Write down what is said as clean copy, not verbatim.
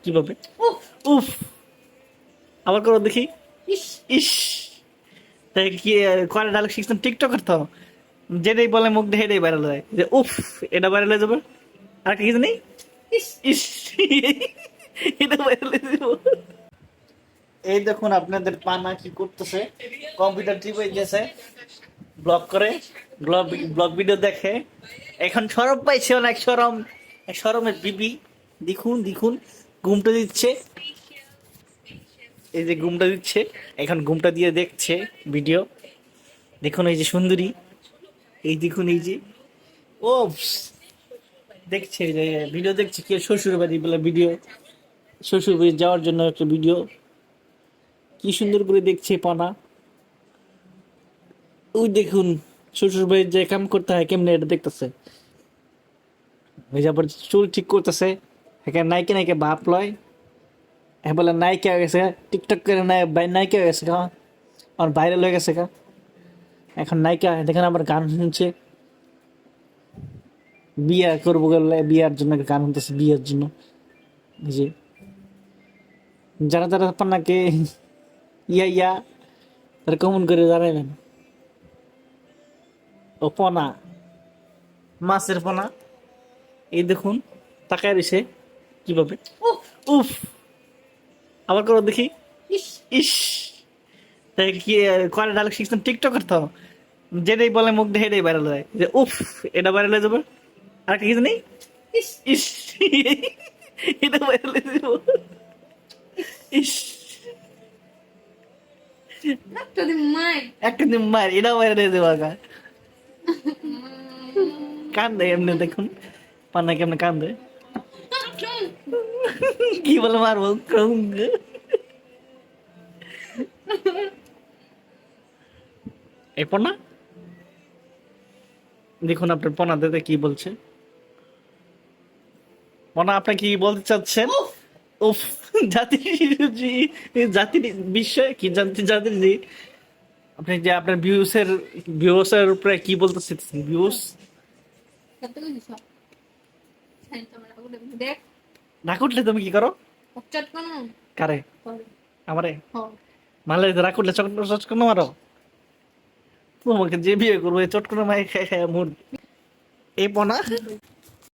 কিভাবে? উফ, আবার করো দেখি। ইস ইস, তাই কি কয়টা ডায়লগ শিখছেন টিকটকার তো, যেটাই বলে মুখ দিয়ে হেঁটেই ভাইরাল হয়, যে উফ এটা ভাইরাল হয়ে যাবে। আর কি কিছু নেই? ইস ইস, এটা ভাইরাল হয়ে যাবে। এই দেখুন আপনাদের পানা কি করতেছে, কম্পিউটার টিপে গেছে, ব্লগ করে, ব্লগ ব্লগ ভিডিও দেখে। এখন সরম পাইছে অনেক সরম, এক সরমের বিবি। দেখুন দেখুন, ঘুমটা দিচ্ছে, এই যে ঘুমটা দিচ্ছে, এখন ঘুমটা দিয়ে দেখছে ভিডিও। দেখুন এই যে সুন্দরী, এই দেখুন এই যে, ও দেখছে যে ভিডিও দেখছে, কি শ্বশুর বাড়ি বলে ভিডিও, শ্বশুর বাড়ি যাওয়ার জন্য একটা ভিডিও, কি সুন্দর করে দেখছে পানা। ওই দেখুন শ্বশুর বাড়ির যে কাম করতে হয় কেমনে এটা দেখতেছে, ওই যে আবার চুল ঠিক করতেছে, এখানে নায়িকা নায়িকা ভাব লয়, হ্যাঁ বলে নায়িকা হয়ে গেছে, টিকটক করে নায়িকা হয়ে গেছে, আমার ভাইরাল হয়ে গেছে, এখন নায়িকা, দেখেন আবার গান শুনছে, বিয়ে করবো বলে বিয়ার জন্য গান শুনতেছে, বিয়ের জন্য। এই যে যারা যারা পান্নাকে ইয়া ইয়া তারা কমন করে জানাবেন। ও পনা, মাছের পোনা, এই দেখুন তাকায় রয়েছে কিভাবে। উফ, আবার করো দেখি। ইস ইস, তাই কি কয়টা ডায়লগ শিখছেন টিকটকার তো, যেটাই বলে মুখ দিয়ে হেঁটেই ভাইরাল হয়, যে উফ এটা ভাইরাল হয়ে যাবে। আর কি কিছু নেই? ইস ইস, এটা ভাইরাল হয়ে যাবে। ইস, একটা দিন মাই একটা দিন মার, এটা ভাইরাল হয়ে যাবে। কান্দে এমনি দেখুন, পান্না কেমনে কান্দে, কি বলে মারবো। এই পনা, দেখুন আপনার পনা দাদা কি বলছে। পনা আপনি কি বলতে চাচ্ছেন? উফ, জাতির জাতির বিষয়ে কি জানতে জাতির জি, আপনি যে আপনার ভিউসের উপরে কি বলতেছেন? ভিউস কত কিছু সব দেখ না করলে তুমি কি করো? চট কোনো কারে? করে আমারে হ মারলে রাগ করলে চটকন মারো? তোমাকে যে বিয়ে করবো চটকন মাই খাই খাই মুর। এই পনা